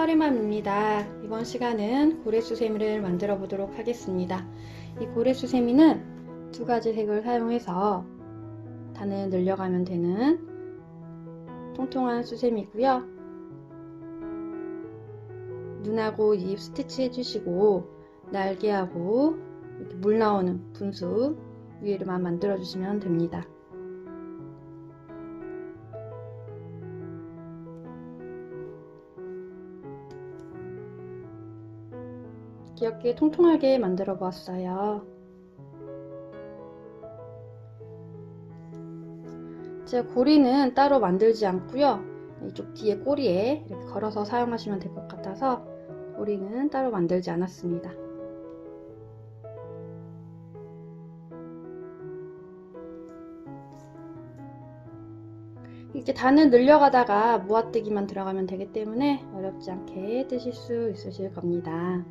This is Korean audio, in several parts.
서리맘입니다. 이번 시간은 고래수세미를 만들어 보도록 하겠습니다. 이 고래수세미는 두 가지 색을 사용해서 단을 늘려가면 되는 통통한 수세미고요. 눈하고 입 스티치 해주시고 날개하고 이렇게 물 나오는 분수 위에만 만들어 주시면 됩니다. 귀엽게 통통하게 만들어 보았어요. 제가 고리는 따로 만들지 않고요. 이쪽 뒤에 꼬리에 이렇게 걸어서 사용하시면 될 것 같아서 고리는 따로 만들지 않았습니다. 이렇게 단을 늘려가다가 모아뜨기만 들어가면 되기 때문에 어렵지 않게 뜨실 수 있으실 겁니다.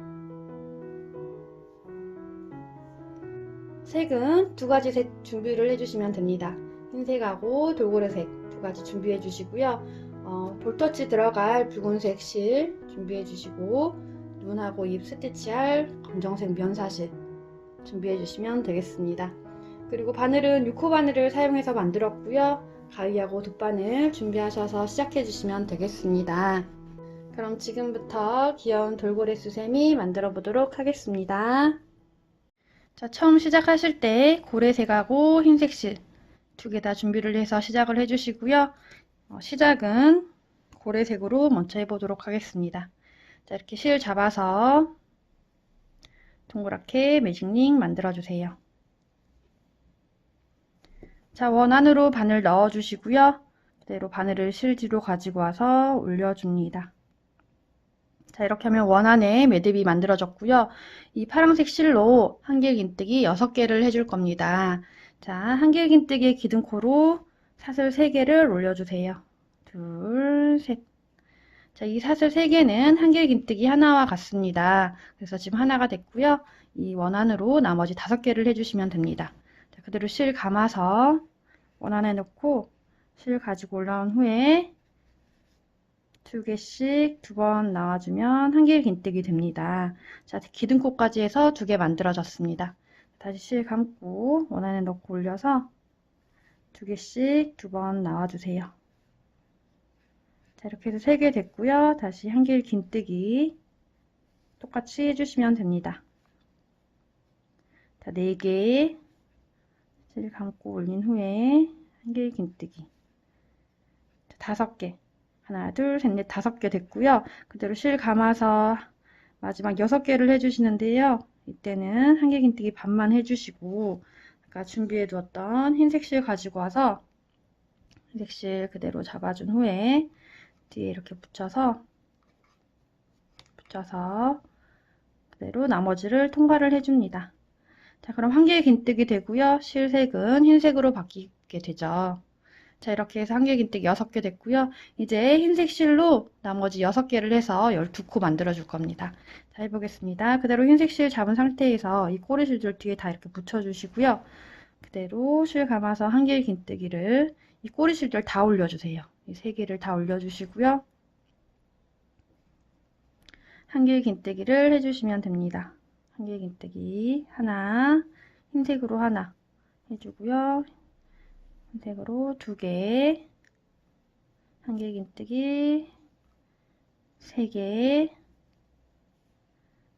색은 두 가지 색 준비를 해주시면 됩니다. 흰색하고 돌고래색 두 가지 준비해 주시고요. 볼터치 들어갈 붉은색 실 준비해 주시고 눈하고 입 스티치할 검정색 면사실 준비해 주시면 되겠습니다. 그리고 바늘은 6호 바늘을 사용해서 만들었고요. 가위하고 돗바늘 준비하셔서 시작해 주시면 되겠습니다. 그럼 지금부터 귀여운 돌고래 수세미 만들어 보도록 하겠습니다. 자, 처음 시작하실 때 고래색하고 흰색 실 두 개 다 준비를 해서 시작을 해주시고요. 시작은 고래색으로 먼저 해보도록 하겠습니다. 자, 이렇게 실 잡아서 동그랗게 매직링 만들어주세요. 자, 원 안으로 바늘 넣어주시고요. 그대로 바늘을 실 뒤로 가지고 와서 올려줍니다. 자, 이렇게 하면 원 안에 매듭이 만들어졌고요. 이 파란색 실로 한길긴뜨기 6개를 해줄 겁니다. 자, 한길긴뜨기의 기둥코로 사슬 3개를 올려주세요. 둘, 셋. 자, 이 사슬 3개는 한길긴뜨기 하나와 같습니다. 그래서 지금 하나가 됐고요. 이 원 안으로 나머지 5개를 해주시면 됩니다. 자, 그대로 실 감아서 원 안에 넣고 실 가지고 올라온 후에 2개씩 2번 나와주면 한길긴뜨기 됩니다. 자, 기둥코까지 해서 2개 만들어졌습니다. 다시 실 감고 원 안에 넣고 올려서 2개씩 2번 나와주세요. 자, 이렇게 해서 3개 됐고요. 다시 한길긴뜨기 똑같이 해주시면 됩니다. 자, 4개 실 감고 올린 후에 한길긴뜨기 5개 하나, 둘, 셋, 넷, 5개 됐고요. 그대로 실 감아서 마지막 6개를 해주시는데요. 이때는 한길긴뜨기 반만 해주시고 아까 준비해 두었던 흰색 실 가지고 와서 흰색 실 그대로 잡아준 후에 뒤에 이렇게 붙여서 그대로 나머지를 통과를 해줍니다. 자, 그럼 한길긴뜨기 되고요. 실색은 흰색으로 바뀌게 되죠. 자, 이렇게 해서 한길긴뜨기 6개 됐고요. 이제 흰색 실로 나머지 6개를 해서 12코 만들어 줄 겁니다. 자, 해보겠습니다. 그대로 흰색 실 잡은 상태에서 이 꼬리실들 뒤에 다 이렇게 붙여 주시고요. 그대로 실 감아서 한길긴뜨기를 이 꼬리실들 다 올려주세요. 이 3개를 다 올려주시고요. 한길긴뜨기를 해주시면 됩니다. 한길긴뜨기 하나, 흰색으로 하나 해주고요. 흰색으로 2개, 한길긴뜨기 3개,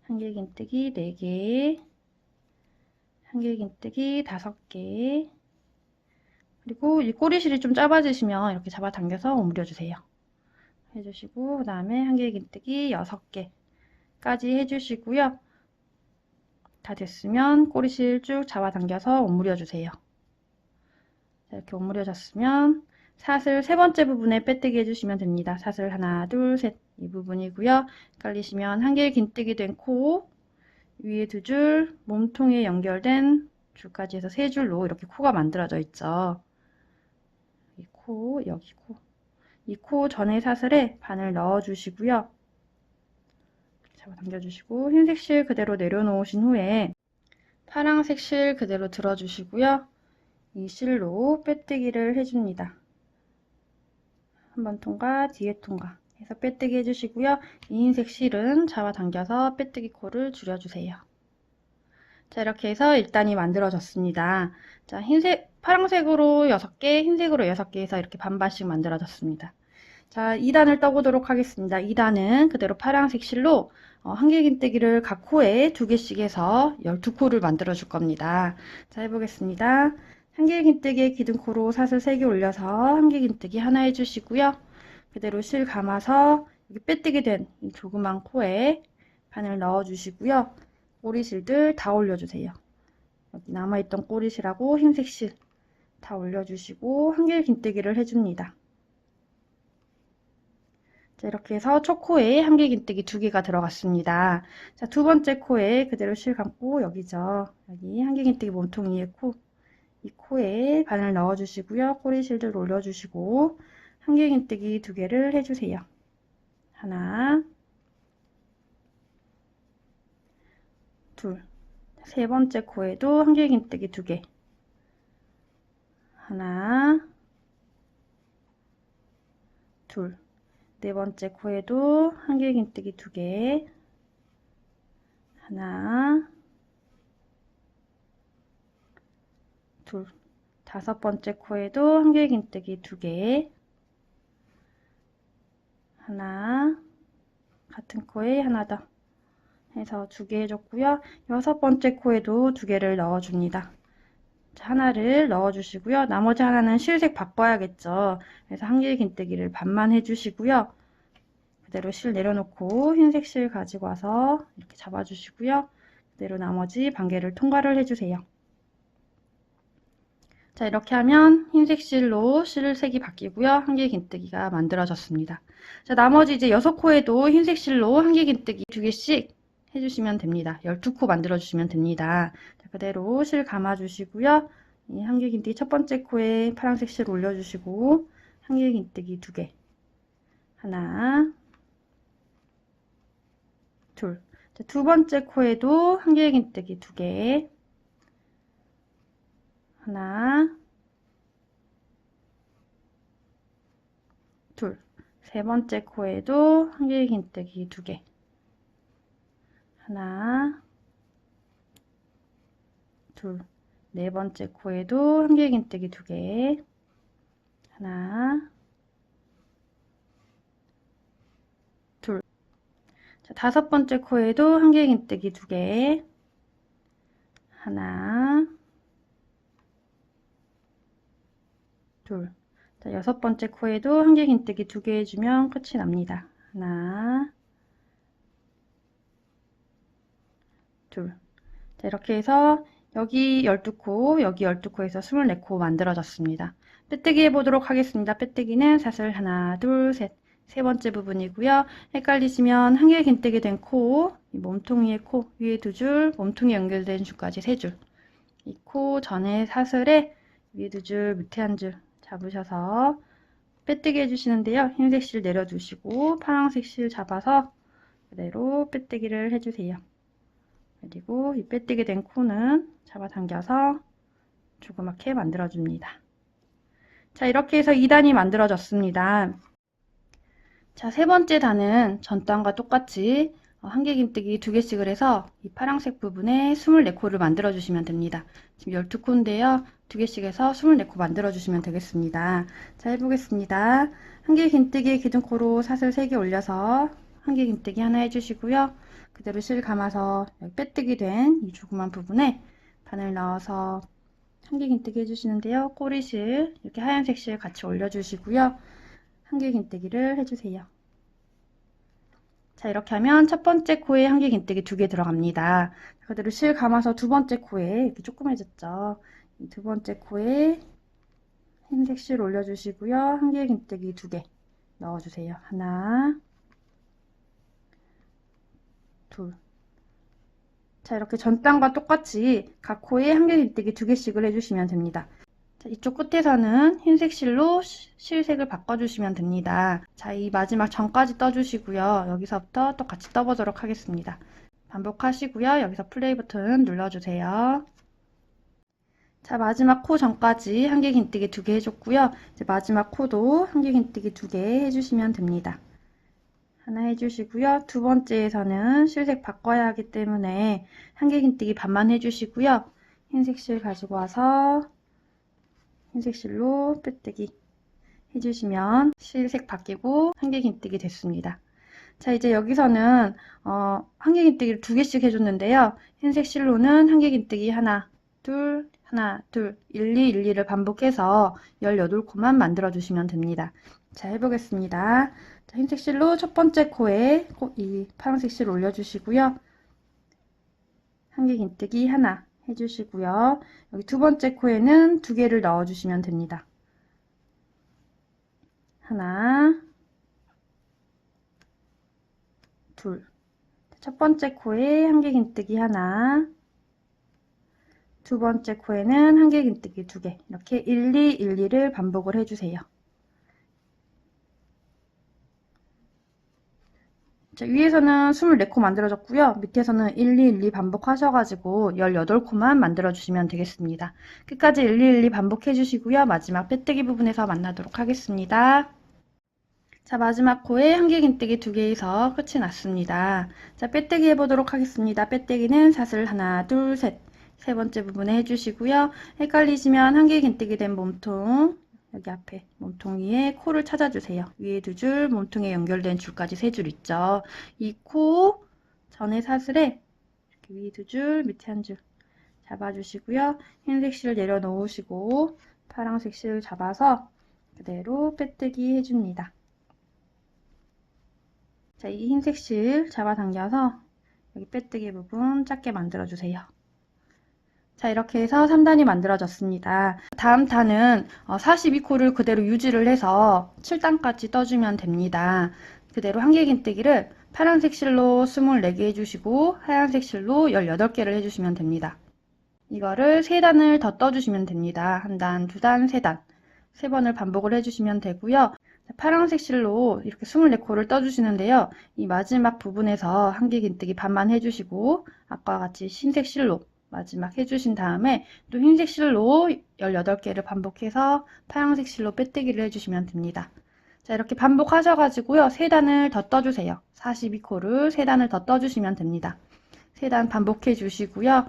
한길긴뜨기 4개, 한길긴뜨기 5개, 그리고 이 꼬리실이 좀 짧아지시면 이렇게 잡아당겨서 오므려주세요. 해주시고 그 다음에 한길긴뜨기 6개까지 해주시고요. 다 됐으면 꼬리실 쭉 잡아당겨서 오므려주세요. 이렇게 오므려졌으면 사슬 3번째 부분에 빼뜨기 해주시면 됩니다. 사슬 하나, 둘, 셋 이 부분이고요. 헷갈리시면 한길긴뜨기 된 코 위에 2줄, 몸통에 연결된 줄까지 해서 3줄로 이렇게 코가 만들어져 있죠. 이 코, 여기 코. 이 코 전에 사슬에 바늘 넣어주시고요. 잡아당겨주시고 흰색 실 그대로 내려놓으신 후에 파란색 실 그대로 들어주시고요. 이 실로 빼뜨기를 해줍니다. 한 번 통과, 뒤에 통과 해서 빼뜨기 해주시고요. 이 흰색 실은 잡아당겨서 빼뜨기 코를 줄여주세요. 자, 이렇게 해서 1단이 만들어졌습니다. 자, 파란색으로 6개, 흰색으로 6개 해서 이렇게 반반씩 만들어졌습니다. 자, 2단을 떠보도록 하겠습니다. 2단은 그대로 파란색 실로 한길긴뜨기를 각 코에 2개씩 해서 12코를 만들어 줄 겁니다. 자, 해보겠습니다. 한길긴뜨기의 기둥코로 사슬 3개 올려서 한길긴뜨기 하나 해주시고요. 그대로 실 감아서 여기 빼뜨기 된 이 조그만 코에 바늘 넣어주시고요. 꼬리실들 다 올려주세요. 여기 남아있던 꼬리실하고 흰색 실 다 올려주시고 한길긴뜨기를 해줍니다. 자, 이렇게 해서 첫 코에 한길긴뜨기 2개가 들어갔습니다. 자, 두 번째 코에 그대로 실 감고 여기죠. 여기 한길긴뜨기 몸통 위에 이 코에 바늘 넣어주시고요. 꼬리실들 올려주시고 한길긴뜨기 2개를 해주세요. 하나, 둘. 세 번째 코에도 한길긴뜨기 2개. 하나, 둘. 네 번째 코에도 한길긴뜨기 2개. 하나, 둘. 다섯 번째 코에도 한길긴뜨기 2개. 하나, 같은 코에 하나 더 해서 2개 해줬고요. 여섯 번째 코에도 2개를 넣어줍니다. 자, 하나를 넣어주시고요. 나머지 하나는 실색 바꿔야겠죠. 그래서 한길긴뜨기를 반만 해주시고요. 그대로 실 내려놓고 흰색 실 가지고 와서 이렇게 잡아주시고요. 그대로 나머지 반개를 통과를 해주세요. 자, 이렇게 하면 흰색 실로 실색이 바뀌고요. 한길긴뜨기가 만들어졌습니다. 자, 나머지 이제 6코에도 흰색 실로 한길긴뜨기 2개씩 해주시면 됩니다. 12코 만들어주시면 됩니다. 자, 그대로 실 감아주시고요. 이 한길긴뜨기 첫 번째 코에 파란색 실 올려주시고 한길긴뜨기 2개. 하나, 둘. 자, 두 번째 코에도 한길긴뜨기 2개. 하나, 둘. 세 번째 코에도 한길긴뜨기 2개. 하나, 둘. 네 번째 코에도 한길긴뜨기 2개. 하나, 둘. 자, 다섯 번째 코에도 한길긴뜨기 2개. 하나, 둘. 자, 여섯 번째 코에도 한길긴뜨기 2개 해주면 끝이 납니다. 하나, 둘. 자, 이렇게 해서 여기 12코, 여기 12코에서 24코 만들어졌습니다. 빼뜨기 해보도록 하겠습니다. 빼뜨기는 사슬 하나, 둘, 셋. 세 번째 부분이고요. 헷갈리시면 한길긴뜨기 된 코, 이 몸통 위에 코, 위에 2줄, 몸통에 연결된 줄까지 3줄. 이 코 전에 사슬에 위에 2줄, 밑에 1줄 잡으셔서 빼뜨기 해주시는데요. 흰색 실 내려두시고 파란색 실 잡아서 그대로 빼뜨기를 해주세요. 그리고 이 빼뜨기 된 코는 잡아당겨서 조그맣게 만들어줍니다. 자, 이렇게 해서 2단이 만들어졌습니다. 자, 세 번째 단은 전 단과 똑같이 한길긴뜨기 2개씩을 해서 이 파란색 부분에 24코를 만들어 주시면 됩니다. 지금 12코인데요. 2개씩 해서 24코 만들어 주시면 되겠습니다. 자, 해보겠습니다. 한길긴뜨기 기둥코로 사슬 3개 올려서 한길긴뜨기 하나 해주시고요. 그대로 실 감아서 여기 빼뜨기 된 이 조그만 부분에 바늘 넣어서 한길긴뜨기 해주시는데요. 꼬리실 이렇게 하얀색 실 같이 올려주시고요. 한길긴뜨기를 해주세요. 자, 이렇게 하면 첫 번째 코에 한길긴뜨기 2개 들어갑니다. 그대로 실 감아서 두 번째 코에 이렇게 조그매졌죠. 이 두 번째 코에 흰색 실 올려주시고요. 한길긴뜨기 2개 넣어주세요. 하나, 둘. 자, 이렇게 전 단과 똑같이 각 코에 한길긴뜨기 2개씩을 해주시면 됩니다. 자, 이쪽 끝에서는 흰색 실로 실색을 바꿔주시면 됩니다. 자, 이 마지막 전까지 떠주시고요. 여기서부터 또 같이 떠보도록 하겠습니다. 반복하시고요. 여기서 플레이 버튼 눌러주세요. 자, 마지막 코 전까지 한길긴뜨기 2개 해줬고요. 이제 마지막 코도 한길긴뜨기 2개 해주시면 됩니다. 하나 해주시고요. 두 번째에서는 실색 바꿔야 하기 때문에 한길 긴뜨기 반만 해주시고요. 흰색 실 가지고 와서 흰색 실로 빼뜨기 해주시면 실색 바뀌고 한길 긴뜨기 됐습니다. 자, 이제 여기서는 한길 긴뜨기를 2개씩 해줬는데요. 흰색 실로는 한길 긴뜨기 하나, 둘, 하나, 둘, 1, 2, 1, 2를 반복해서 18코만 만들어 주시면 됩니다. 자, 해보겠습니다. 자, 흰색 실로 첫 번째 코에 이 파란색 실 올려주시고요. 한길 긴뜨기 하나 해주시고요. 여기 두 번째 코에는 2개를 넣어주시면 됩니다. 하나, 둘. 첫 번째 코에 한길 긴뜨기 하나, 두 번째 코에는 한길 긴뜨기 2개. 이렇게 1, 2, 1, 2를 반복을 해주세요. 자, 위에서는 24코 만들어졌고요. 밑에서는 1, 2, 1, 2 반복하셔가지고 18코만 만들어주시면 되겠습니다. 끝까지 1, 2, 1, 2 반복해주시고요. 마지막 빼뜨기 부분에서 만나도록 하겠습니다. 자, 마지막 코에 한길 긴뜨기 2개에서 끝이 났습니다. 자, 빼뜨기 해보도록 하겠습니다. 빼뜨기는 사슬 하나, 둘, 셋. 세 번째 부분에 해주시고요. 헷갈리시면 한길 긴뜨기 된 몸통, 여기 앞에 몸통 위에 코를 찾아주세요. 위에 2줄, 몸통에 연결된 줄까지 3줄 있죠. 이 코 전에 사슬에 이렇게 위에 2줄, 밑에 1줄 잡아주시고요. 흰색 실 내려놓으시고 파란색 실 잡아서 그대로 빼뜨기 해줍니다. 자, 이 흰색 실 잡아당겨서 여기 빼뜨기 부분 작게 만들어주세요. 자, 이렇게 해서 3단이 만들어졌습니다. 다음 단은 42코를 그대로 유지를 해서 7단까지 떠주면 됩니다. 그대로 한길 긴뜨기를 파란색 실로 24개 해주시고 하얀색 실로 18개를 해주시면 됩니다. 이거를 3단을 더 떠주시면 됩니다. 1단, 2단, 3단. 3번을 반복을 해주시면 되고요. 파란색 실로 이렇게 24코를 떠주시는데요. 이 마지막 부분에서 한길 긴뜨기 반만 해주시고 아까와 같이 흰색 실로 마지막 해주신 다음에 또 흰색 실로 18개를 반복해서 파란색 실로 빼뜨기를 해주시면 됩니다. 자, 이렇게 반복하셔가지고요. 3단을 더 떠주세요. 42코를 3단을 더 떠주시면 됩니다. 3단 반복해 주시고요.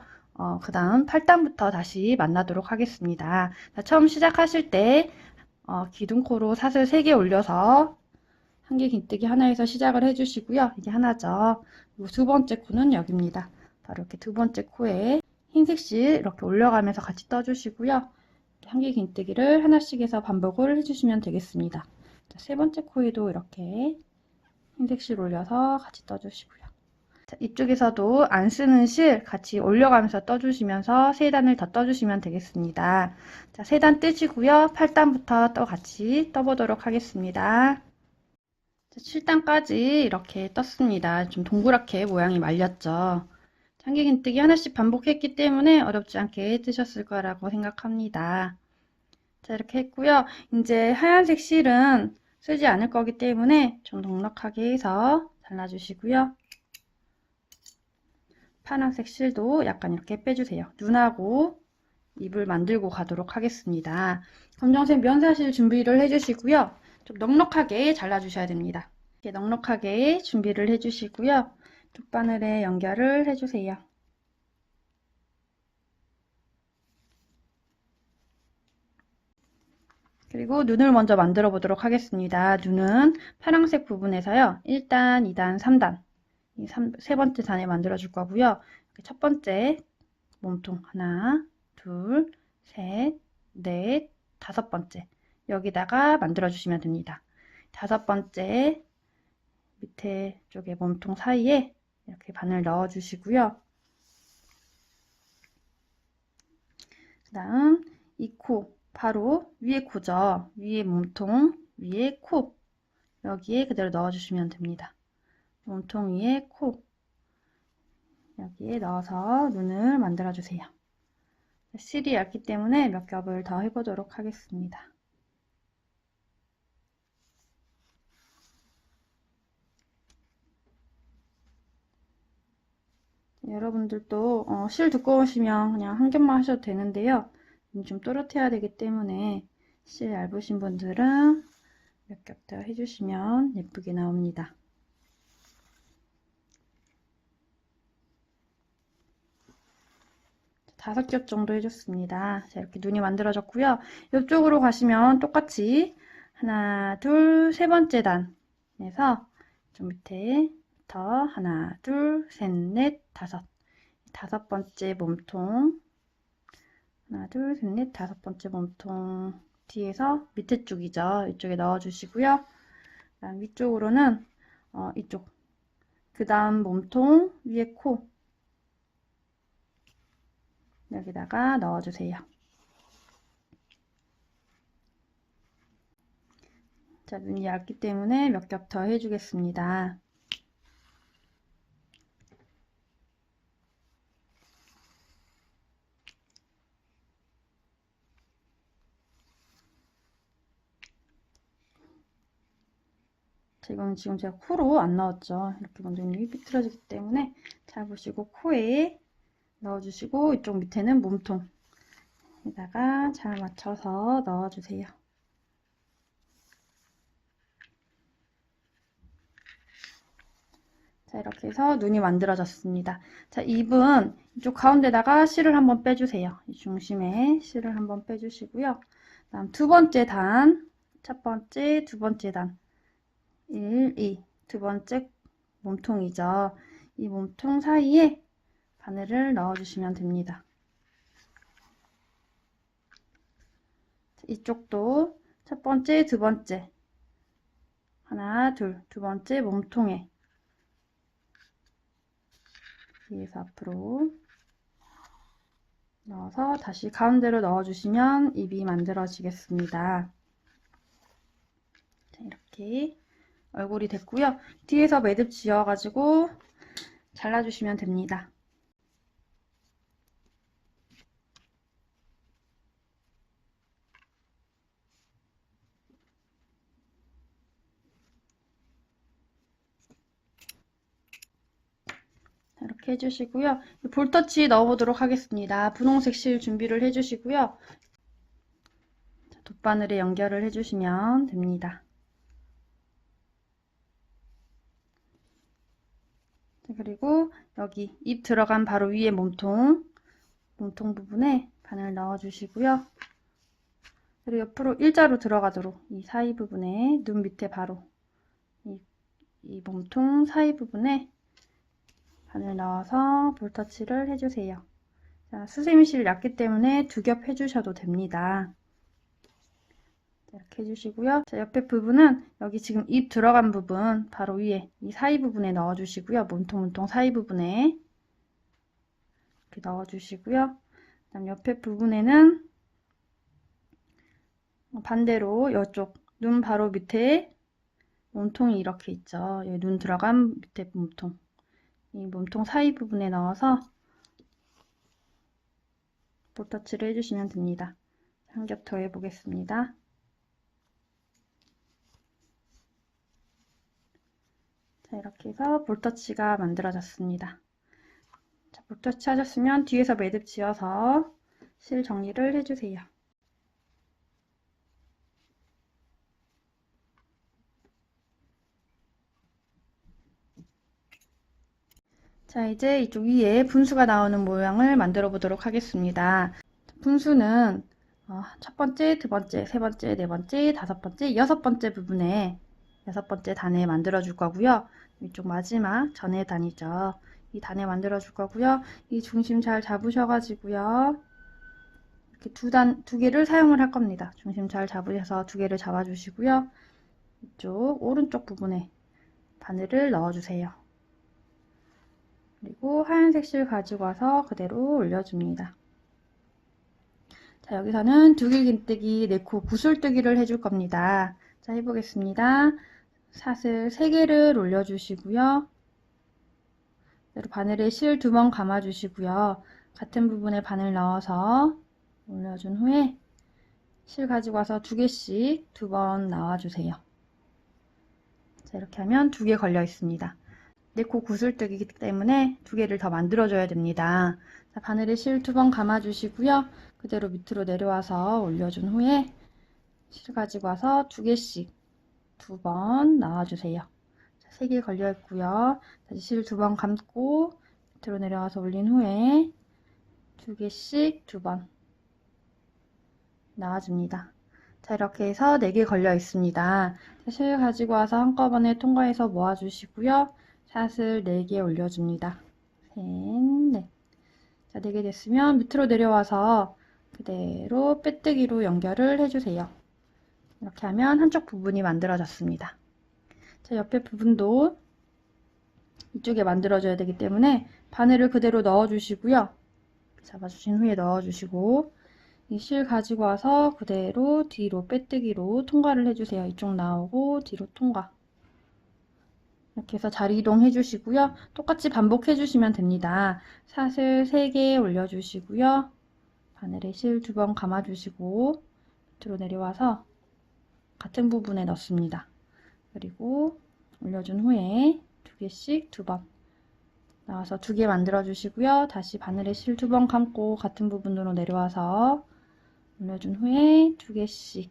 그 다음 8단부터 다시 만나도록 하겠습니다. 자, 처음 시작하실 때 기둥코로 사슬 3개 올려서 한길 긴뜨기 하나에서 시작을 해주시고요. 이게 하나죠. 그리고 두 번째 코는 여기입니다. 바로 이렇게 두 번째 코에 흰색 실 이렇게 올려가면서 같이 떠주시고요. 한길 긴뜨기를 하나씩 해서 반복을 해주시면 되겠습니다. 자, 세 번째 코에도 이렇게 흰색 실 올려서 같이 떠주시고요. 자, 이쪽에서도 안 쓰는 실 같이 올려가면서 떠주시면서 3단을 더 떠주시면 되겠습니다. 자, 3단 뜨시고요. 8단부터 또 같이 떠보도록 하겠습니다. 자, 7단까지 이렇게 떴습니다. 좀 동그랗게 모양이 말렸죠. 한길 긴뜨기 하나씩 반복했기 때문에 어렵지 않게 뜨셨을 거라고 생각합니다. 자, 이렇게 했고요. 이제 하얀색 실은 쓰지 않을 거기 때문에 좀 넉넉하게 해서 잘라주시고요. 파란색 실도 약간 이렇게 빼주세요. 눈하고 입을 만들고 가도록 하겠습니다. 검정색 면사실 준비를 해주시고요. 좀 넉넉하게 잘라주셔야 됩니다. 이렇게 넉넉하게 준비를 해주시고요. 돗바늘에 연결을 해주세요. 그리고 눈을 먼저 만들어 보도록 하겠습니다. 눈은 파란색 부분에서요. 1단, 2단, 3단 이 세 번째 단에 만들어 줄 거고요. 첫 번째 몸통 하나, 둘, 셋, 넷, 5번째 여기다가 만들어 주시면 됩니다. 5번째 밑에 쪽에 몸통 사이에 이렇게 바늘 넣어 주시고요. 그 다음 이 코 바로 위에 코죠. 위에 몸통 위에 코 여기에 그대로 넣어 주시면 됩니다. 몸통 위에 코 여기에 넣어서 눈을 만들어 주세요. 실이 얇기 때문에 몇 겹을 더 해보도록 하겠습니다. 여러분들도 실 두꺼우시면 그냥 한 겹만 하셔도 되는데요. 좀 또렷해야 되기 때문에 실 얇으신 분들은 몇 겹 더 해주시면 예쁘게 나옵니다. 5겹 정도 해줬습니다. 자, 이렇게 눈이 만들어졌고요. 이쪽으로 가시면 똑같이 하나, 둘, 세 번째 단에서 좀 밑에부터 하나, 둘, 셋, 넷, 다섯 번째 몸통 하나, 둘, 셋, 넷, 다섯 번째 몸통 뒤에서 밑에 쪽이죠. 이쪽에 넣어주시고요. 그다음 위쪽으로는 이쪽 그 다음 몸통 위에 코 여기다가 넣어주세요. 자, 눈이 얇기 때문에 몇 겹 더 해주겠습니다. 이건 지금 제가 코로 안 넣었죠. 이렇게 먼저 눈이 삐뚤어지기 때문에 잘 보시고 코에 넣어주시고 이쪽 밑에는 몸통에다가 잘 맞춰서 넣어주세요. 자, 이렇게 해서 눈이 만들어졌습니다. 자, 입은 이쪽 가운데다가 실을 한번 빼주세요. 이 중심에 실을 한번 빼주시고요. 다음 두 번째 단, 첫 번째, 두 번째 단 1, 2 두 번째 몸통이죠. 이 몸통 사이에 바늘을 넣어주시면 됩니다. 이쪽도 첫 번째, 두 번째 하나, 둘, 두 번째 몸통에 뒤에서 앞으로 넣어서 다시 가운데로 넣어주시면 입이 만들어지겠습니다. 자, 이렇게 얼굴이 됐고요. 뒤에서 매듭 지어가지고 잘라주시면 됩니다. 이렇게 해주시고요. 볼터치 넣어보도록 하겠습니다. 분홍색 실 준비를 해주시고요. 돗바늘에 연결을 해주시면 됩니다. 그리고 여기 입 들어간 바로 위에 몸통 부분에 바늘 넣어주시고요. 그리고 옆으로 일자로 들어가도록 이 사이 부분에 눈 밑에 바로 이 몸통 사이 부분에 바늘 넣어서 볼터치를 해주세요. 자, 수세미실 얇기 때문에 2겹 해주셔도 됩니다. 이렇게 해주시고요. 자, 옆에 부분은 여기 지금 입 들어간 부분 바로 위에 이 사이 부분에 넣어주시고요. 몸통 사이 부분에 이렇게 넣어주시고요. 그다음 옆에 부분에는 반대로 이쪽 눈 바로 밑에 몸통이 이렇게 있죠. 여기 눈 들어간 밑에 몸통 이 몸통 사이 부분에 넣어서 볼터치를 해주시면 됩니다. 한 겹 더 해보겠습니다. 자, 이렇게 해서 볼터치가 만들어졌습니다. 자, 볼터치 하셨으면 뒤에서 매듭 지어서 실 정리를 해주세요. 자, 이제 이쪽 위에 분수가 나오는 모양을 만들어 보도록 하겠습니다. 분수는 첫 번째, 두 번째, 세 번째, 네 번째, 다섯 번째, 여섯 번째 부분에 여섯 번째 단에 만들어 줄 거고요. 이쪽 마지막 전의 단이죠. 이 단에 만들어 줄 거고요. 이 중심 잘 잡으셔가지고요. 이렇게 두 개를 사용을 할 겁니다. 중심 잘 잡으셔서 두 개를 잡아 주시고요. 이쪽 오른쪽 부분에 바늘을 넣어 주세요. 그리고 하얀색 실 가지고 와서 그대로 올려줍니다. 자, 여기서는 두길긴뜨기, 네코 구슬뜨기를 해줄 겁니다. 자, 해보겠습니다. 사슬 3개를 올려주시고요. 그대로 바늘에 실 2번 감아주시고요. 같은 부분에 바늘 넣어서 올려준 후에 실 가지고 와서 2개씩 2번 나와주세요. 자, 이렇게 하면 2개 걸려 있습니다. 네코 구슬뜨기이기 때문에 2개를 더 만들어줘야 됩니다. 자, 바늘에 실 2번 감아주시고요. 그대로 밑으로 내려와서 올려준 후에 실 가지고 와서 2개씩 2번 나와주세요. 3개 걸려 있고요. 다시 실 2번 감고 밑으로 내려와서 올린 후에 두 개씩 두 번 나와줍니다. 자, 이렇게 해서 4개 걸려 있습니다. 실 가지고 와서 한꺼번에 통과해서 모아주시고요. 샷을 4개 올려줍니다. 셋, 넷. 자, 4개 됐으면 밑으로 내려와서 그대로 빼뜨기로 연결을 해주세요. 이렇게 하면 한쪽 부분이 만들어졌습니다. 자, 옆에 부분도 이쪽에 만들어줘야 되기 때문에 바늘을 그대로 넣어주시고요. 잡아주신 후에 넣어주시고 이 실 가지고 와서 그대로 뒤로 빼뜨기로 통과를 해주세요. 이쪽 나오고 뒤로 통과. 이렇게 해서 자리 이동 해주시고요. 똑같이 반복해 주시면 됩니다. 샷을 3개 올려주시고요. 바늘에 실 2번 감아주시고 밑으로 내려와서 같은 부분에 넣습니다. 그리고 올려준 후에 2개씩 2번 나와서 2개 만들어 주시고요. 다시 바늘에 실 2번 감고 같은 부분으로 내려와서 올려준 후에 2개씩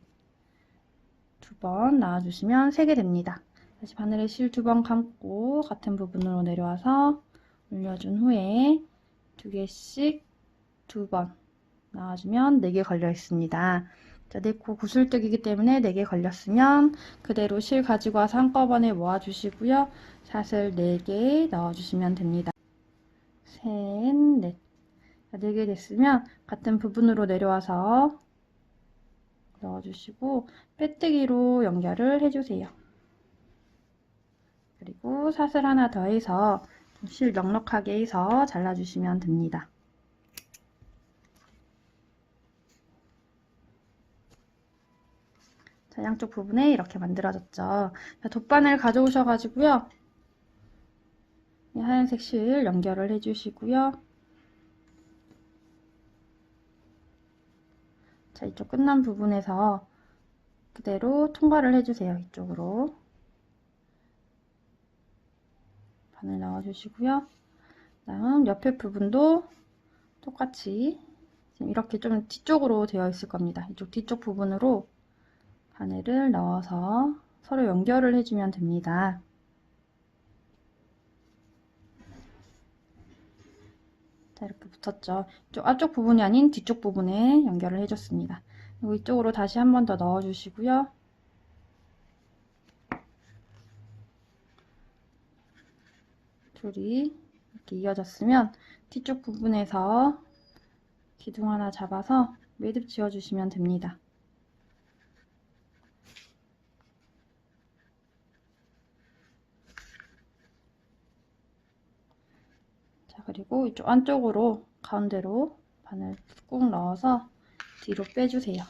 2번 나와주시면 3개 됩니다. 다시 바늘에 실 2번 감고 같은 부분으로 내려와서 올려준 후에 2개씩 2번 나와주면 4개 걸려 있습니다. 자, 4코 구슬뜨기이기 때문에 4개 걸렸으면 그대로 실 가지고 와서 한꺼번에 모아주시고요. 샷을 4개 넣어주시면 됩니다. 셋, 넷. 자, 4개 됐으면 같은 부분으로 내려와서 넣어주시고 빼뜨기로 연결을 해주세요. 그리고 샷을 하나 더 해서 실 넉넉하게 해서 잘라주시면 됩니다. 자, 양쪽 부분에 이렇게 만들어졌죠. 자, 돗바늘 가져오셔가지고요. 이 하얀색 실 연결을 해주시고요. 자, 이쪽 끝난 부분에서 그대로 통과를 해주세요. 이쪽으로. 바늘 넣어주시고요. 다음 옆에 부분도 똑같이 지금 이렇게 좀 뒤쪽으로 되어 있을 겁니다. 이쪽 뒤쪽 부분으로 바늘을 넣어서 서로 연결을 해주면 됩니다. 자, 이렇게 붙었죠. 이쪽 앞쪽 부분이 아닌 뒤쪽 부분에 연결을 해줬습니다. 그리고 이쪽으로 다시 한 번 더 넣어주시고요. 줄이 이렇게 이어졌으면 뒤쪽 부분에서 기둥 하나 잡아서 매듭 지어주시면 됩니다. 자, 그리고 이쪽 안쪽으로 가운데로 바늘 꾹 넣어서 뒤로 빼주세요.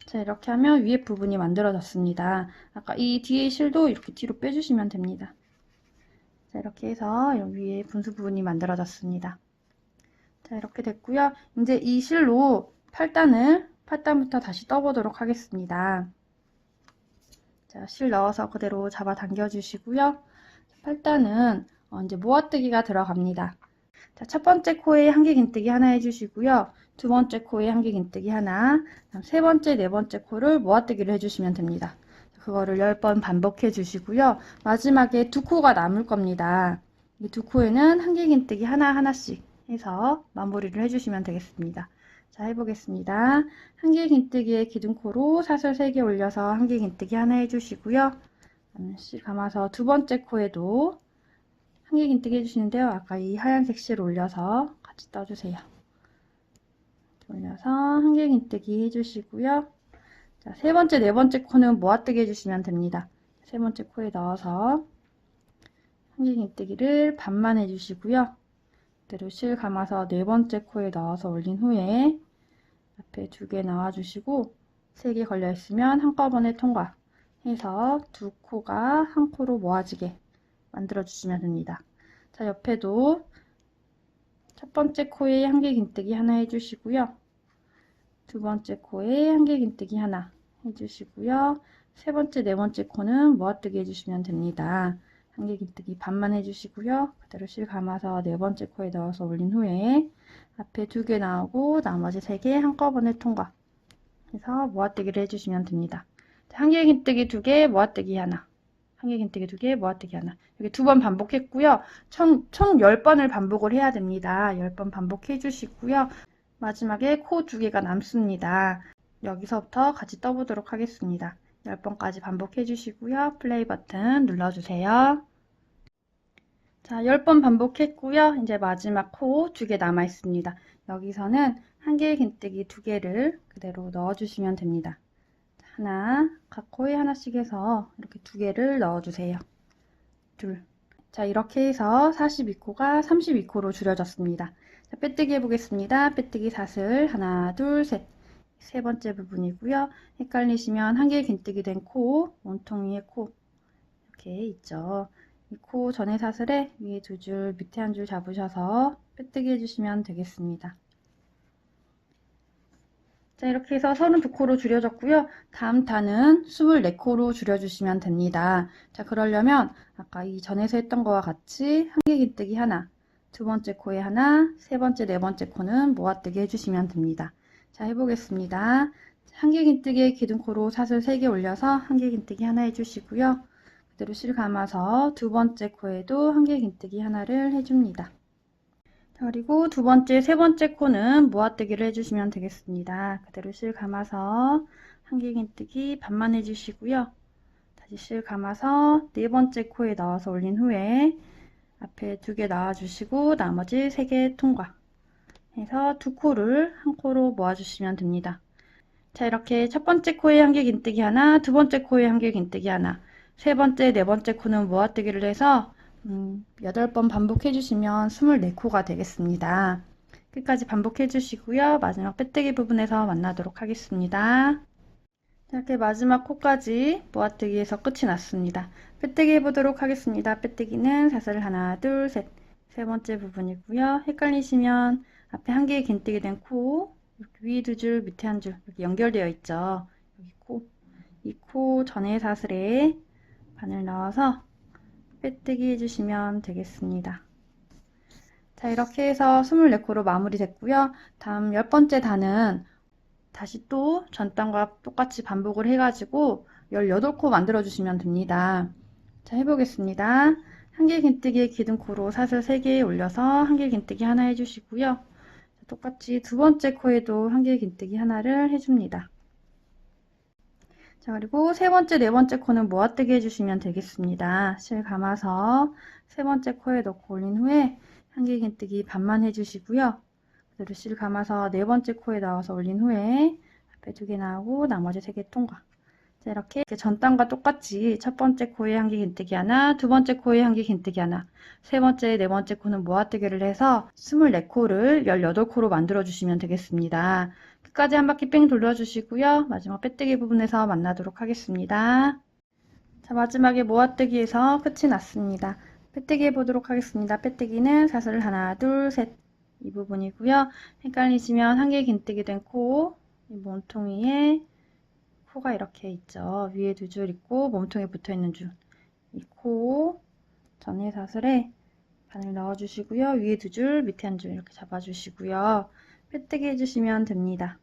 자, 이렇게 하면 위에 부분이 만들어졌습니다. 아까 이 뒤에 실도 이렇게 뒤로 빼주시면 됩니다. 자, 이렇게 해서 위에 분수 부분이 만들어졌습니다. 자, 이렇게 됐고요. 이제 이 실로 8단부터 다시 떠보도록 하겠습니다. 자, 실 넣어서 그대로 잡아 당겨 주시고요. 8단은 이제 모아뜨기가 들어갑니다. 자, 첫 번째 코에 한길긴뜨기 하나 해주시고요. 두 번째 코에 한길긴뜨기 하나, 세 번째, 네 번째 코를 모아뜨기를 해주시면 됩니다. 그거를 10번 반복해 주시고요. 마지막에 2코가 남을 겁니다. 이 2코에는 한길긴뜨기 하나씩 해서 마무리를 해주시면 되겠습니다. 자, 해보겠습니다. 한길긴뜨기에 기둥코로 사슬 3개 올려서 한길긴뜨기 하나 해주시고요. 실 감아서 두 번째 코에도 한길긴뜨기 해주시는데요. 아까 이 하얀색 실 올려서 같이 떠주세요. 올려서 한길긴뜨기 해주시고요. 자, 세 번째, 네 번째 코는 모아뜨기 해주시면 됩니다. 세 번째 코에 넣어서 한길긴뜨기를 반만 해주시고요. 그대로 실 감아서 네 번째 코에 넣어서 올린 후에 앞에 2개 넣어주시고 3개 걸려있으면 한꺼번에 통과해서 2코가 한 코로 모아지게 만들어주시면 됩니다. 자, 옆에도 첫 번째 코에 한길긴뜨기 하나 해주시고요. 두 번째 코에 한길긴뜨기 하나 해주시고요. 세 번째, 네 번째 코는 모아뜨기 해주시면 됩니다. 한길긴뜨기 반만 해주시고요. 그대로 실 감아서 네 번째 코에 넣어서 올린 후에 앞에 2개 나오고 나머지 3개 한꺼번에 통과 해서 모아뜨기를 해주시면 됩니다. 한길긴뜨기 2개, 모아뜨기 하나 한 개 긴뜨기 2개, 모아뜨기 하나. 이렇게 2번 반복했고요. 총 10번을 반복을 해야 됩니다. 10번 반복해 주시고요. 마지막에 코 2개가 남습니다. 여기서부터 같이 떠보도록 하겠습니다. 10번까지 반복해 주시고요. 플레이 버튼 눌러주세요. 자, 10번 반복했고요. 이제 마지막 코 2개 남아 있습니다. 여기서는 한 개의 긴뜨기 2개를 그대로 넣어주시면 됩니다. 하나, 각 코에 하나씩 해서 이렇게 2개를 넣어주세요. 둘. 자, 이렇게 해서 42코가 32코로 줄여졌습니다. 자, 빼뜨기 해보겠습니다. 빼뜨기 사슬 하나, 둘, 셋. 세 번째 부분이고요. 헷갈리시면 한 개의 긴뜨기 된 코, 몸통 위에 코 이렇게 있죠. 이 코 전에 사슬에 위에 2줄, 밑에 1줄 잡으셔서 빼뜨기 해주시면 되겠습니다. 자, 이렇게 해서 32코로 줄여졌고요. 다음 단은 24코로 줄여주시면 됩니다. 자, 그러려면 아까 이 전에서 했던 거와 같이 한 개 긴뜨기 하나, 두 번째 코에 하나, 세 번째, 네 번째 코는 모아뜨기 해주시면 됩니다. 자, 해보겠습니다. 한 개 긴뜨기에 기둥코로 사슬 3개 올려서 한 개 긴뜨기 하나 해주시고요. 그대로 실 감아서 두 번째 코에도 한 개 긴뜨기 하나를 해줍니다. 그리고 두 번째, 세 번째 코는 모아뜨기를 해주시면 되겠습니다. 그대로 실 감아서 한 개 긴뜨기 반만 해주시고요. 다시 실 감아서 네 번째 코에 넣어서 올린 후에 앞에 2개 넣어주시고 나머지 3개 통과 해서 2코를 한 코로 모아주시면 됩니다. 자, 이렇게 첫 번째 코에 한 개 긴뜨기 하나, 두 번째 코에 한 개 긴뜨기 하나, 세 번째, 네 번째 코는 모아뜨기를 해서 8번 반복해 주시면 24코가 되겠습니다. 끝까지 반복해 주시고요. 마지막 빼뜨기 부분에서 만나도록 하겠습니다. 이렇게 마지막 코까지 모아뜨기에서 끝이 났습니다. 빼뜨기 해보도록 하겠습니다. 빼뜨기는 사슬 하나, 둘, 셋. 세 번째 부분이고요. 헷갈리시면 앞에 한 개의 긴뜨기 된 코, 이렇게 위에 2줄, 밑에 1줄 이렇게 연결되어 있죠. 여기 코, 이 코 전에 사슬에 바늘 넣어서 빼뜨기 해주시면 되겠습니다. 자, 이렇게 해서 24코로 마무리 됐고요. 다음 10번째 단은 다시 또 전단과 똑같이 반복을 해가지고 18코 만들어 주시면 됩니다. 자, 해보겠습니다. 한 개 긴뜨기에 기둥코로 사슬 3개 올려서 한 개 긴뜨기 하나 해주시고요. 똑같이 두 번째 코에도 한 개 긴뜨기 하나를 해줍니다. 자, 그리고 세 번째, 네 번째 코는 모아뜨기 해주시면 되겠습니다. 실 감아서 세 번째 코에 넣고 올린 후에 한 개 긴뜨기 반만 해주시고요. 그대로 실 감아서 네 번째 코에 넣어서 올린 후에 앞에 2개 나오고 나머지 3개 통과. 자, 이렇게 전단과 똑같이 첫 번째 코에 한 개 긴뜨기 하나, 두 번째 코에 한 개 긴뜨기 하나, 세 번째, 네 번째 코는 모아뜨기를 해서 24코를 18코로 만들어 주시면 되겠습니다. 끝까지 한 바퀴 뺑 돌려주시고요. 마지막 빼뜨기 부분에서 만나도록 하겠습니다. 자, 마지막에 모아뜨기에서 끝이 났습니다. 빼뜨기 해보도록 하겠습니다. 빼뜨기는 사슬 하나, 둘, 셋. 이 부분이고요. 헷갈리시면 한 개 긴뜨기 된 코, 이 몸통 위에 코가 이렇게 있죠. 위에 2줄 있고 몸통에 붙어 있는 줄. 이 코 전에 사슬에 바늘 넣어주시고요. 위에 2줄, 밑에 1줄 이렇게 잡아주시고요. 빼뜨기 해주시면 됩니다.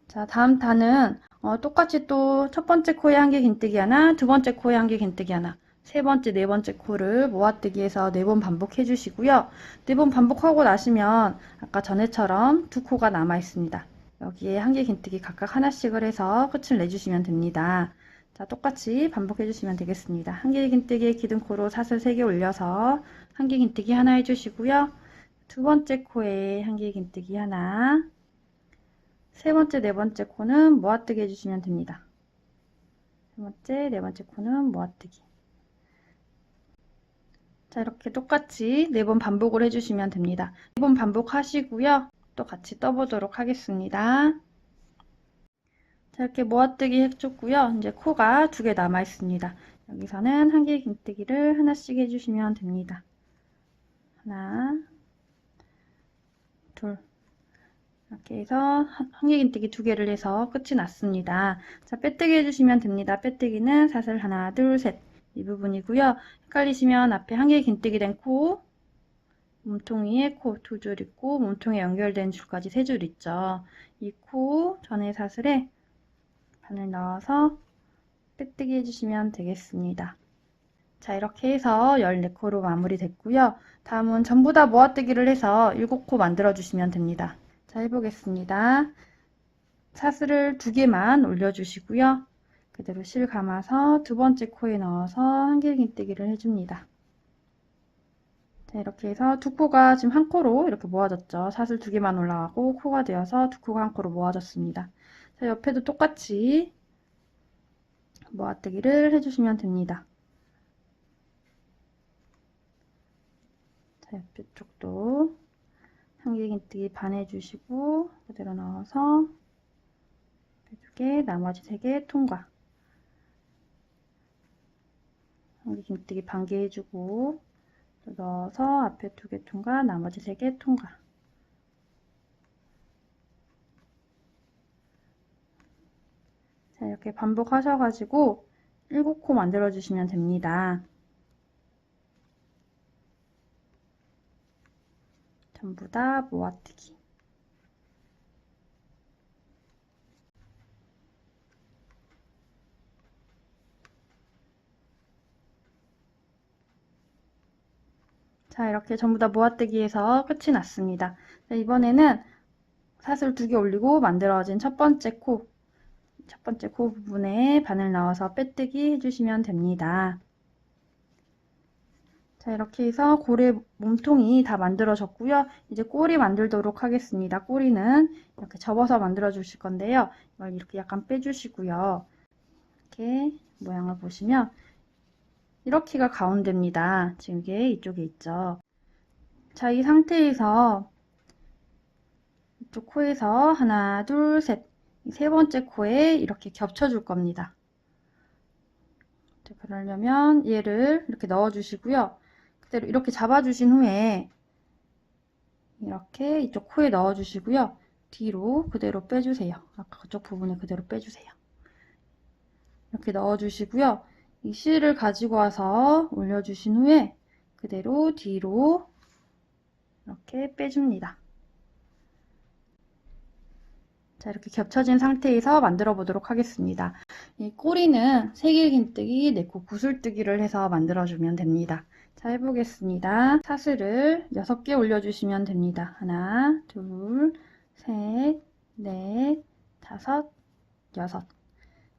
자, 다음 단은 똑같이 또 첫 번째 코에 한 개 긴뜨기 하나, 두 번째 코에 한 개 긴뜨기 하나, 세 번째, 네 번째 코를 모아뜨기해서 4번 반복해 주시고요. 4번 반복하고 나시면 아까 전에처럼 2코가 남아 있습니다. 여기에 한 개 긴뜨기 각각 하나씩을 해서 끝을 내주시면 됩니다. 자, 똑같이 반복해 주시면 되겠습니다. 한 개 긴뜨기에 기둥코로 사슬 3개 올려서 한 개 긴뜨기 하나 해주시고요. 두 번째 코에 한 개 긴뜨기 하나, 세 번째, 네 번째 코는 모아뜨기 해주시면 됩니다. 세 번째, 네 번째 코는 모아뜨기. 자, 이렇게 똑같이 4번 반복을 해주시면 됩니다. 4번 반복하시고요. 또 같이 떠보도록 하겠습니다. 자, 이렇게 모아뜨기 해줬고요. 이제 코가 2개 남아 있습니다. 여기서는 한 개 긴뜨기를 하나씩 해주시면 됩니다. 하나, 둘. 이렇게 해서 한 개 긴뜨기 2개를 해서 끝이 났습니다. 자, 빼뜨기 해주시면 됩니다. 빼뜨기는 사슬 하나, 둘, 셋. 이 부분이고요. 헷갈리시면 앞에 한 개 긴뜨기 된 코, 몸통 위에 코 2줄 있고 몸통에 연결된 줄까지 3줄 있죠. 이 코 전에 사슬에 바늘 넣어서 빼뜨기 해주시면 되겠습니다. 자, 이렇게 해서 14코로 마무리 됐고요. 다음은 전부 다 모아뜨기를 해서 7코 만들어 주시면 됩니다. 자, 해보겠습니다. 사슬을 2개만 올려주시고요. 그대로 실 감아서 두 번째 코에 넣어서 한길긴뜨기를 해줍니다. 자, 이렇게 해서 두 코가 지금 한 코로 이렇게 모아졌죠. 사슬 2개만 올라가고 코가 되어서 두 코가 한 코로 모아졌습니다. 자, 옆에도 똑같이 모아뜨기를 해주시면 됩니다. 자, 옆에 쪽도 한길긴뜨기 반 해주시고 그대로 넣어서 2개, 나머지 3개 통과. 한길긴뜨기 반개 해주고 넣어서 앞에 2개 통과, 나머지 3개 통과. 자, 이렇게 반복하셔가지고 7코 만들어 주시면 됩니다. 전부 다 모아뜨기. 자, 이렇게 전부 다 모아뜨기해서 끝이 났습니다. 자, 이번에는 사슬 2개 올리고 만들어진 첫 번째 코 부분에 바늘 넣어서 빼뜨기 해주시면 됩니다. 자, 이렇게 해서 고래 몸통이 다 만들어졌고요. 이제 꼬리 만들도록 하겠습니다. 꼬리는 이렇게 접어서 만들어 주실 건데요. 이걸 이렇게 약간 빼주시고요. 이렇게 모양을 보시면 이렇게가 가운데입니다. 지금 이게 이쪽에 있죠. 자, 이 상태에서 이쪽 코에서 하나, 둘, 셋, 세 번째 코에 이렇게 겹쳐 줄 겁니다. 자, 그러려면 얘를 이렇게 넣어 주시고요. 그대로 이렇게 잡아 주신 후에 이렇게 이쪽 코에 넣어 주시고요. 뒤로 그대로 빼주세요. 아까 그쪽 부분에 그대로 빼주세요. 이렇게 넣어 주시고요. 이 실을 가지고 와서 올려주신 후에 그대로 뒤로 이렇게 빼줍니다. 자, 이렇게 겹쳐진 상태에서 만들어 보도록 하겠습니다. 이 꼬리는 세길긴뜨기, 4코 구슬뜨기를 해서 만들어주면 됩니다. 자, 해보겠습니다. 사슬을 6개 올려주시면 됩니다. 하나, 둘, 셋, 넷, 다섯, 여섯.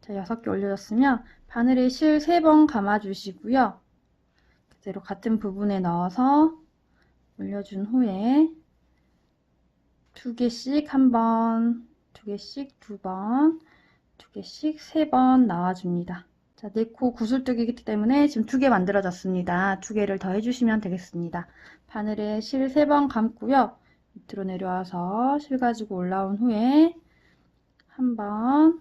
자, 6개 올려줬으면 바늘에 실 3번 감아주시고요. 그대로 같은 부분에 넣어서 올려준 후에 2개씩 한 번, 2개씩 2번, 2개씩 3번 나와줍니다. 자, 4코 구슬뜨기이기 때문에 지금 2개 만들어졌습니다. 2개를 더 해주시면 되겠습니다. 바늘에 실 3번 감고요. 밑으로 내려와서 실 가지고 올라온 후에 한 번,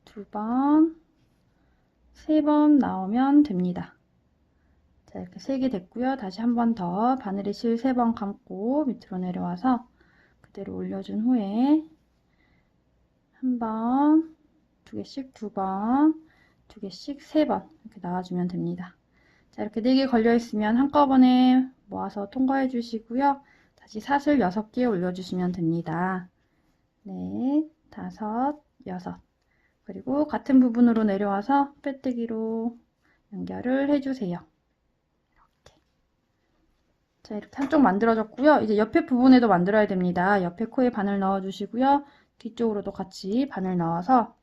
2번, 3번 나오면 됩니다. 자, 이렇게 3개 됐고요. 다시 한 번 더 바늘에 실 3번 감고 밑으로 내려와서 그대로 올려준 후에 한 번, 2개씩 2번, 2개씩 3번 이렇게 나와주면 됩니다. 자, 이렇게 4개 걸려 있으면 한꺼번에 모아서 통과해 주시고요. 다시 사슬 6개 올려주시면 됩니다. 넷, 다섯, 여섯. 그리고 같은 부분으로 내려와서 빼뜨기로 연결을 해주세요. 이렇게. 자, 이렇게 한쪽 만들어졌고요. 이제 옆에 부분에도 만들어야 됩니다. 옆에 코에 바늘 넣어주시고요. 뒤쪽으로도 같이 바늘 넣어서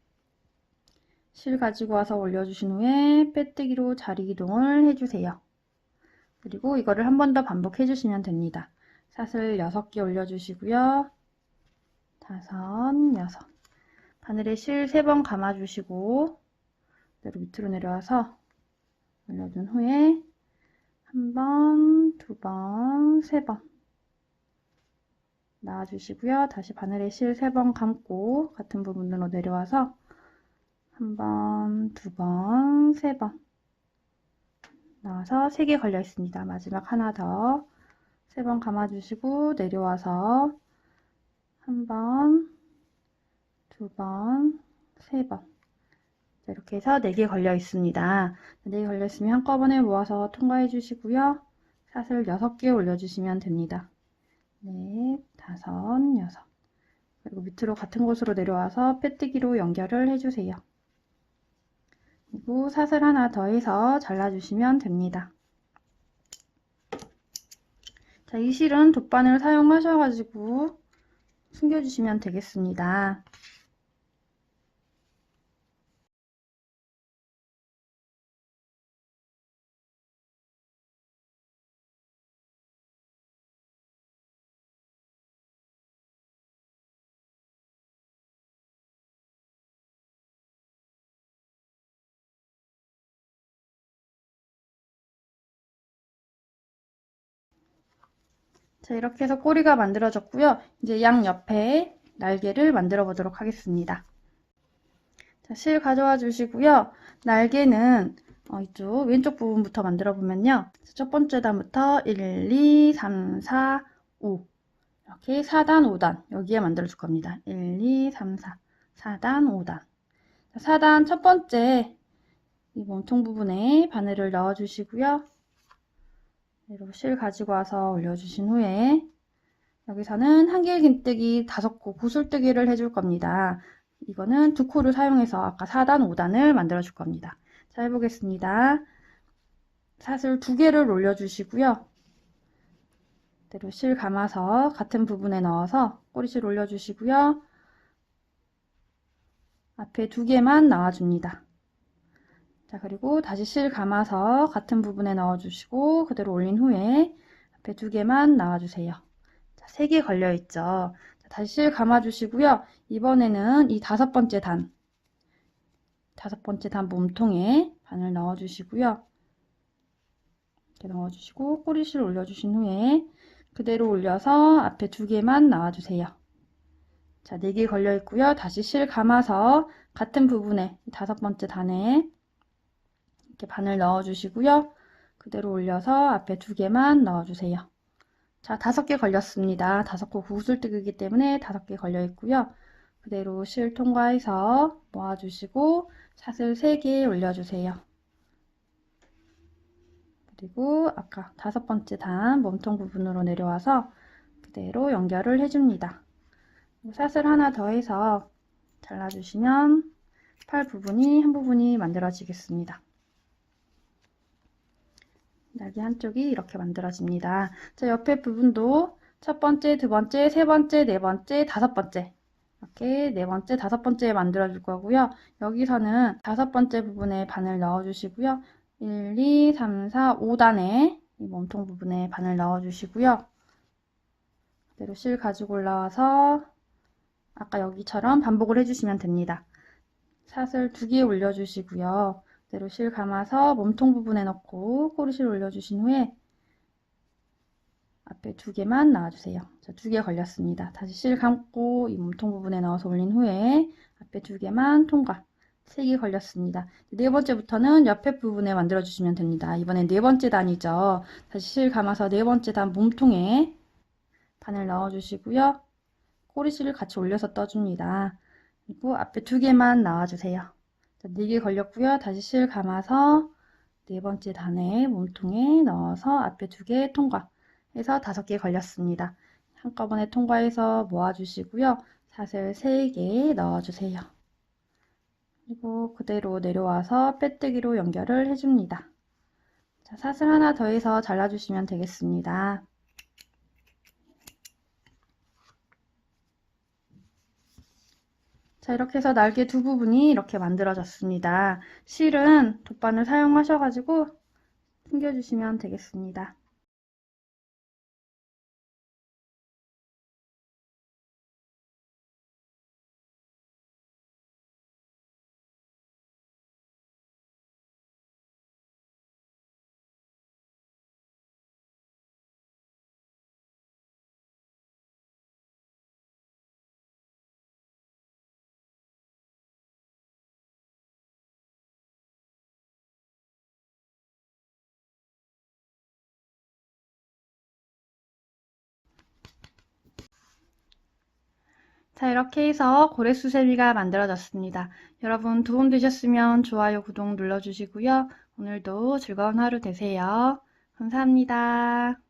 실 가지고 와서 올려주신 후에 빼뜨기로 자리 이동을 해주세요. 그리고 이거를 한 번 더 반복해 주시면 됩니다. 사슬 6개 올려주시고요. 5, 6. 바늘에 실 3번 감아주시고 그대로 밑으로 내려와서 올려준 후에 한 번, 2번, 3번 나와주시고요. 다시 바늘에 실 3번 감고 같은 부분으로 내려와서 한 번, 2번, 3번 나와서 3개 걸려 있습니다. 마지막 하나 더 3번 감아주시고 내려와서 한 번, 2번, 3번 이렇게 해서 4개 걸려 있습니다. 4개 걸려 있으면 한꺼번에 모아서 통과해 주시고요. 사슬 6개 올려주시면 됩니다. 넷, 다섯, 여섯. 그리고 밑으로 같은 곳으로 내려와서 빼뜨기로 연결을 해주세요. 그리고 사슬 하나 더해서 잘라주시면 됩니다. 자, 이 실은 돗바늘 사용하셔가지고 숨겨주시면 되겠습니다. 자, 이렇게 해서 꼬리가 만들어졌고요. 이제 양 옆에 날개를 만들어 보도록 하겠습니다. 자, 실 가져와 주시고요. 날개는 이쪽 왼쪽 부분부터 만들어 보면요. 첫 번째 단부터 1, 2, 3, 4, 5 이렇게 4단, 5단 여기에 만들어 줄 겁니다. 1, 2, 3, 4 4단, 5단 4단 첫 번째 이 몸통 부분에 바늘을 넣어 주시고요. 실 가지고 와서 올려주신 후에 여기서는 한길긴뜨기 5코 구슬뜨기를 해줄 겁니다. 이거는 2코를 사용해서 아까 4단, 5단을 만들어 줄 겁니다. 자, 해보겠습니다. 사슬 2개를 올려주시고요. 그대로 실 감아서 같은 부분에 넣어서 꼬리실 올려주시고요. 앞에 2개만 나와줍니다. 자, 그리고 다시 실 감아서 같은 부분에 넣어주시고 그대로 올린 후에 앞에 2개만 나와주세요. 자, 3개 걸려있죠. 자, 다시 실 감아주시고요. 이번에는 이 5번째 단, 5번째 단 몸통에 바늘 넣어주시고요. 이렇게 넣어주시고 꼬리실 올려주신 후에 그대로 올려서 앞에 2개만 나와주세요. 자, 4개 걸려있고요. 다시 실 감아서 같은 부분에 5번째 단에 이렇게 바늘 넣어주시고요. 그대로 올려서 앞에 2개만 넣어주세요. 자, 5개 걸렸습니다. 5코 구슬뜨기이기 때문에 5개 걸려있고요. 그대로 실 통과해서 모아주시고 사슬 3개 올려주세요. 그리고 아까 5번째 단 몸통 부분으로 내려와서 그대로 연결을 해줍니다. 사슬 하나 더해서 잘라주시면 팔 부분이 한 부분이 만들어지겠습니다. 날개 한쪽이 이렇게 만들어집니다. 자, 옆에 부분도 첫 번째, 두 번째, 세 번째, 네 번째, 5번째 이렇게 4번째, 5번째 만들어 줄 거고요. 여기서는 5번째 부분에 바늘 넣어 주시고요. 1, 2, 3, 4, 5단에 이 몸통 부분에 바늘 넣어 주시고요. 그대로 실 가지고 올라와서 아까 여기처럼 반복을 해주시면 됩니다. 사슬 2개 올려주시고요. 그대로 실 감아서 몸통 부분에 넣고 꼬리실 올려주신 후에 앞에 2개만 나와주세요. 자, 2개 걸렸습니다. 다시 실 감고 이 몸통 부분에 넣어서 올린 후에 앞에 2개만 통과. 3개 걸렸습니다. 4번째부터는 옆에 부분에 만들어 주시면 됩니다. 이번엔 4번째 단이죠. 다시 실 감아서 4번째 단 몸통에 바늘 넣어 주시고요. 꼬리실을 같이 올려서 떠줍니다. 그리고 앞에 2개만 나와주세요. 자, 4개 걸렸고요. 다시 실 감아서 4번째 단에 몸통에 넣어서 앞에 2개 통과 해서 5개 걸렸습니다. 한꺼번에 통과해서 모아주시고요. 사슬 3개 넣어주세요. 그리고 그대로 내려와서 빼뜨기로 연결을 해줍니다. 자, 사슬 하나 더해서 잘라주시면 되겠습니다. 자, 이렇게 해서 날개 2부분이 이렇게 만들어졌습니다. 실은 돗바늘 사용하셔가지고 숨겨주시면 되겠습니다. 자, 이렇게 해서 고래수세미가 만들어졌습니다. 여러분 도움 되셨으면 좋아요, 구독 눌러주시고요. 오늘도 즐거운 하루 되세요. 감사합니다.